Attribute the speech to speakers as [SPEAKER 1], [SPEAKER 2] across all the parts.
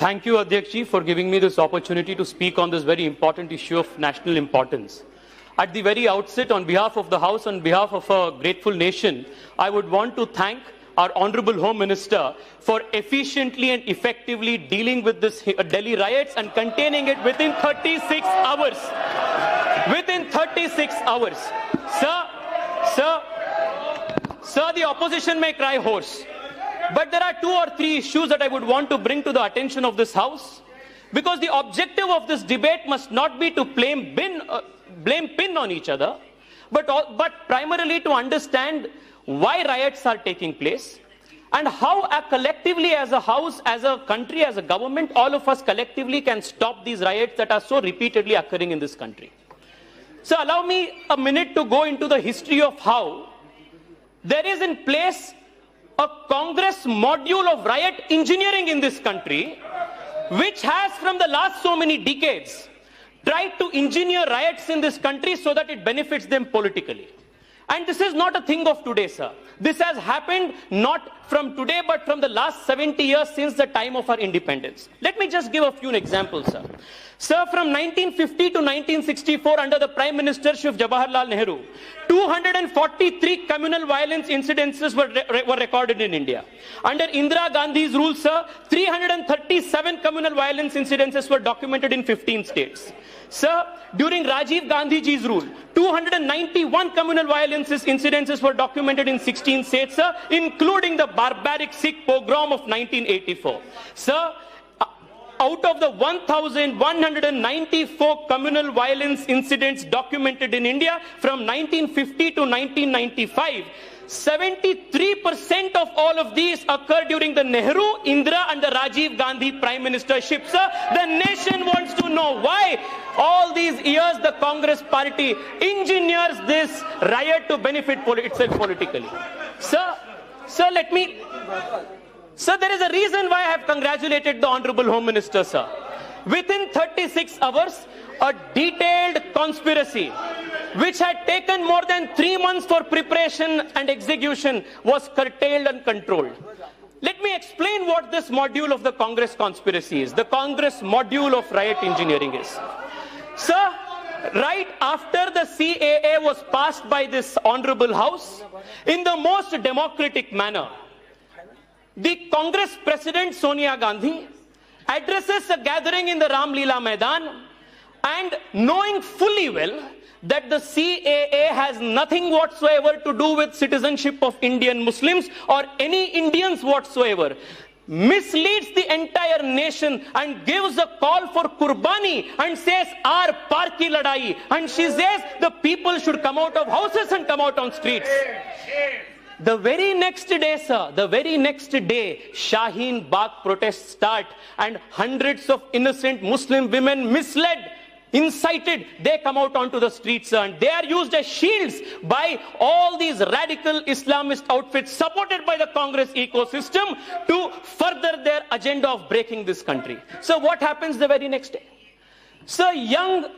[SPEAKER 1] Thank you, Adhyakji, for giving me this opportunity to speak on this very important issue of national importance. At the very outset, on behalf of the House, on behalf of a grateful nation, I would want to thank our Honorable Home Minister for efficiently and effectively dealing with this Delhi riots and containing it within 36 hours. Within 36 hours. Sir, the opposition may cry hoarse. But there are 2 or 3 issues that I would want to bring to the attention of this House, because the objective of this debate must not be to blame pin on each other, but primarily to understand why riots are taking place and how collectively as a House, as a country, as a government, all of us collectively can stop these riots that are so repeatedly occurring in this country. So allow me a minute to go into the history of how there is in place a Congress module of riot engineering in this country, which has from the last so many decades tried to engineer riots in this country so that it benefits them politically. And this is not a thing of today, sir. This has happened not from today, but from the last 70 years since the time of our independence. Let me just give a few examples, sir. Sir, from 1950 to 1964, under the Prime Ministership of Jawaharlal Nehru, 243 communal violence incidences were recorded in India. Under Indira Gandhi's rule, sir, 337 communal violence incidences were documented in 15 states. Sir, during Rajiv Gandhi's rule, 291 communal violence incidences were documented in 16 states, sir, including the barbaric Sikh pogrom of 1984. Sir, out of the 1,194 communal violence incidents documented in India from 1950 to 1995, 73% of all of these occurred during the Nehru, Indira and the Rajiv Gandhi Prime Ministership. Sir, the nation wants to know why all these years the Congress party engineers this riot to benefit itself politically. Sir, there is a reason why I have congratulated the Honorable Home Minister, sir. Within 36 hours, a detailed conspiracy, which had taken more than 3 months for preparation and execution, was curtailed and controlled. Let me explain what this module of the Congress conspiracy is, the Congress module of riot engineering is. Sir, right after the CAA was passed by this Honorable House, in the most democratic manner, the Congress President Sonia Gandhi addresses a gathering in the Ram Leela Maidan, and knowing fully well that the CAA has nothing whatsoever to do with citizenship of Indian Muslims or any Indians whatsoever, misleads the entire nation and gives a call for Qurbani and says, "Aar par ki ladai," and she says the people should come out of houses and come out on streets. The very next day, sir, the very next day, Shaheen Bagh protests start, and hundreds of innocent Muslim women, misled, incited, they come out onto the streets, sir, and they are used as shields by all these radical Islamist outfits supported by the Congress ecosystem to further their agenda of breaking this country. So what happens the very next day? Sir, young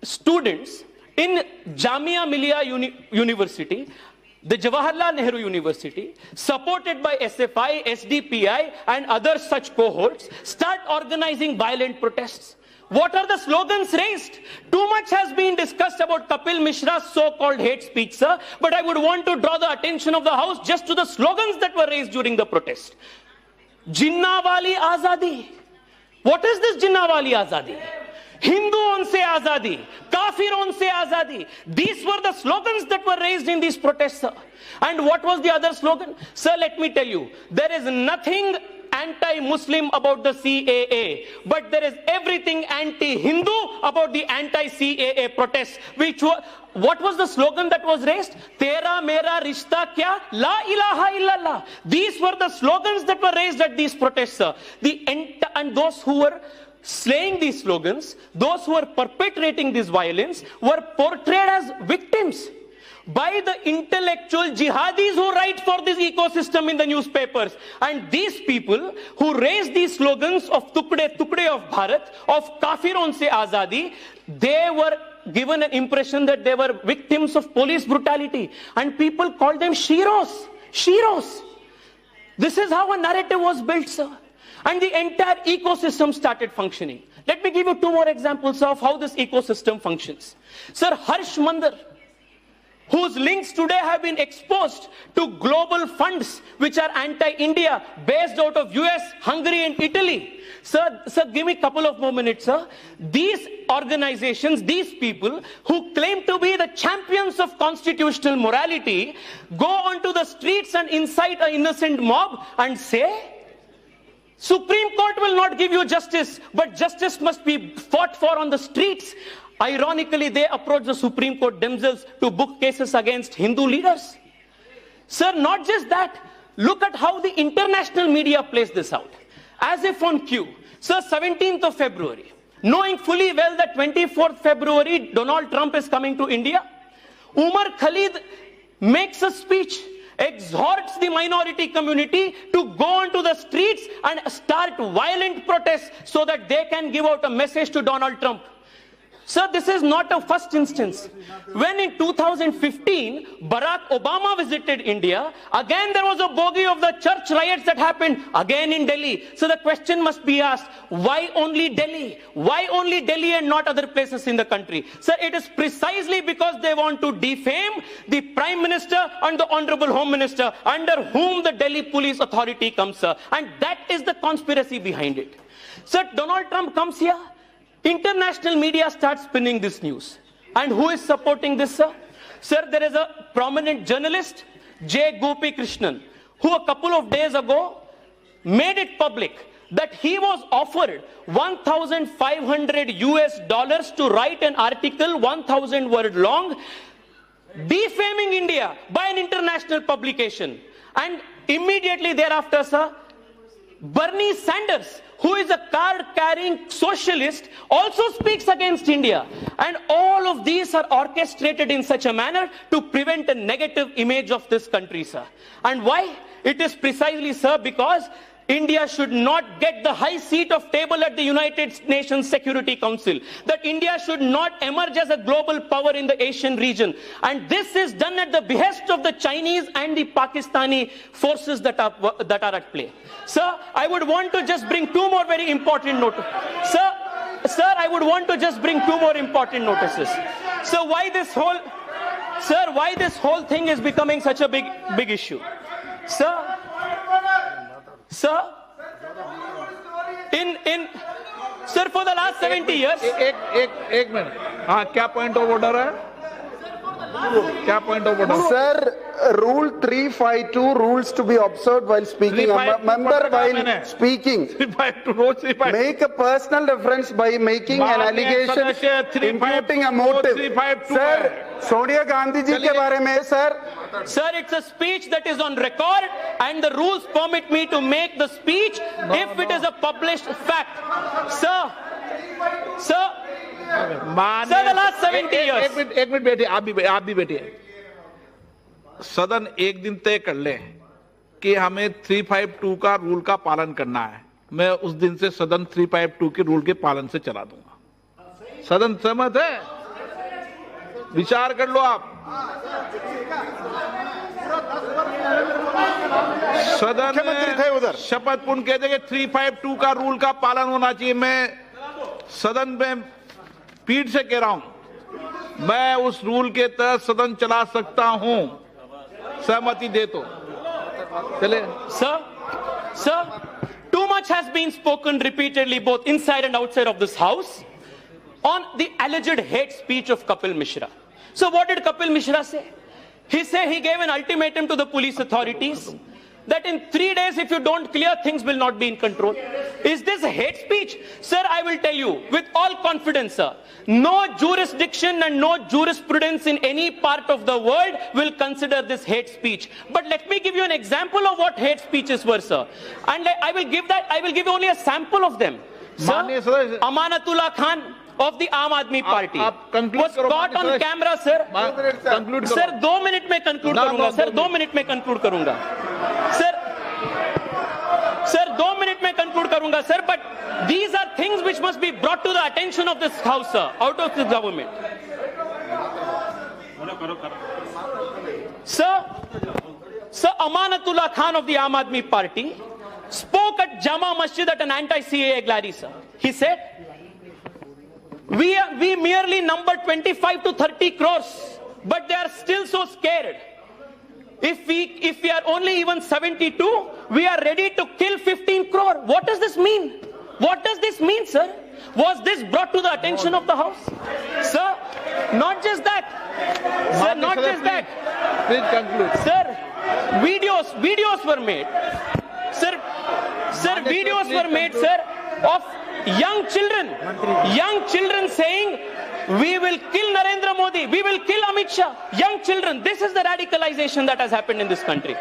[SPEAKER 1] students in Jamia Millia University, the Jawaharlal Nehru University, supported by SFI, SDPI and other such cohorts, start organizing violent protests. What are the slogans raised? Too much has been discussed about Kapil Mishra's so-called hate speech, sir, but I would want to draw the attention of the House just to the slogans that were raised during the protest. Jinnah wali azadi. What is this Jinnah wali azadi? Hinduon se azadi, kafiron se azadi. These were the slogans that were raised in these protests, sir. And what was the other slogan? Sir, let me tell you, there is nothing anti-Muslim about the CAA, but there is everything anti-Hindu about the anti-CAA protests. What was the slogan that was raised? Tera mera rishta kya? La ilaha illallah. These were the slogans that were raised at these protests, sir. And those who were slaying these slogans, those who were perpetrating this violence, were portrayed as victims by the intellectual jihadis who write for this ecosystem in the newspapers. And these people who raise these slogans of Tukde Tukde of Bharat, of Kafiron se Azadi, they were given an impression that they were victims of police brutality. And people called them Shiros. Shiros. This is how a narrative was built, sir. and the entire ecosystem started functioning. Let me give you two more examples of how this ecosystem functions. Sir, Harsh Mandar, whose links today have been exposed to global funds which are anti-India, based out of US, Hungary and Italy. Sir, give me a couple of more minutes, sir. These organizations, these people who claim to be the champions of constitutional morality, go onto the streets and incite an innocent mob and say, Supreme Court will not give you justice, but justice must be fought for on the streets. Ironically, they approach the Supreme Court themselves to book cases against Hindu leaders. Sir, not just that, look at how the international media plays this out. As if on cue, sir, 17th of February, knowing fully well that 24th February, Donald Trump is coming to India, Umar Khalid makes a speech, exhorts the minority community to go onto the streets and start violent protests so that they can give out a message to Donald Trump. Sir, this is not a first instance. When in 2015, Barack Obama visited India, again there was a bogey of the church riots that happened again in Delhi. So the question must be asked, why only Delhi? Why only Delhi and not other places in the country? Sir, it is precisely because they want to defame the Prime Minister and the Honorable Home Minister, under whom the Delhi Police Authority comes, sir. And that is the conspiracy behind it. Sir, Donald Trump comes here. International media starts spinning this news. And who is supporting this, sir? Sir, there is a prominent journalist, J. Gopi Krishnan, who a couple of days ago made it public that he was offered $1,500 to write an article 1,000 word long, defaming India by an international publication. And immediately thereafter, sir, Bernie Sanders, who is a card-carrying socialist, also speaks against India. And all of these are orchestrated in such a manner to prevent a negative image of this country, sir. And why? It is precisely, sir, because India should not get the high seat of table at the United Nations Security Council. That India should not emerge as a global power in the Asian region. And this is done at the behest of the Chinese and the Pakistani forces that are at play. Sir, I would want to just bring two more very important notices. Sir, I would want to just bring two more important notices. So why this whole thing is becoming such a big issue? Sir, sir, for the last 70 years.
[SPEAKER 2] एक minute. हाँ, क्या point of order है? क्या point of order?
[SPEAKER 3] Sir, Rule 352 rules to be observed while speaking. A member while speaking
[SPEAKER 2] 352
[SPEAKER 3] make a personal reference by making an allegation imputing a motive. Sir, Sonia Gandhi ji के बारे में, sir.
[SPEAKER 1] Sir, it's a speech that is on record, and the rules permit me to make the speech if it is a published fact. Sir, the last 70 years.
[SPEAKER 2] एक minute बैठिए, आप भी बैठिए. सदन एक दिन तय कर ले कि हमें 352 का रूल का पालन करना है. मैं उस दिन से सदन 352 के रूल के पालन से चला दूंगा. सदन सहमत है? विचार कर लो आप. सदन शपथ पूर्ण कह देंगे 352 का रूल का पालन होना चाहिए. मैं सदन में पीठ से कह रहा हूं, मैं उस रूल के तहत सदन चला सकता हूं. सहमति दे तो चले.
[SPEAKER 1] Sir, too much has been spoken repeatedly both inside and outside of this house on the alleged hate speech of Kapil Mishra. So what did Kapil Mishra say? He gave an ultimatum to the police authorities that in 3 days, if you don't clear, things will not be in control. Is this hate speech? Sir, I will tell you with all confidence, sir, no jurisdiction and no jurisprudence in any part of the world will consider this hate speech. But let me give you an example of what hate speeches were, sir. And I will give you only a sample of them. Sir, Amanatullah Khan of the Aam Aadmi Party was caught on camera, sir. Sir, 2 minute में conclude करूँगा. Sir, 2 minute में conclude करूँगा. Sir, 2 minute में conclude करूँगा, sir. But these are things which must be brought to the attention of this house, sir, out of the government. Sir, Amanatullah Khan of the Aam Aadmi Party spoke spoke at Jama Masjid at an anti-CAA rally, sir. He said, we merely number 25 to 30 crores, but they are still so scared. If we are only even 72, we are ready to kill 15 crore. What does this mean? What does this mean, sir? Was this brought to the attention of the House? Sir, not just that. Sir, not just that.
[SPEAKER 2] Please conclude.
[SPEAKER 1] Sir, videos were made. Sir, videos were made, sir, of young children saying, we will kill Narendra Modi, we will kill Amit Shah. Young children, this is the radicalization that has happened in this country.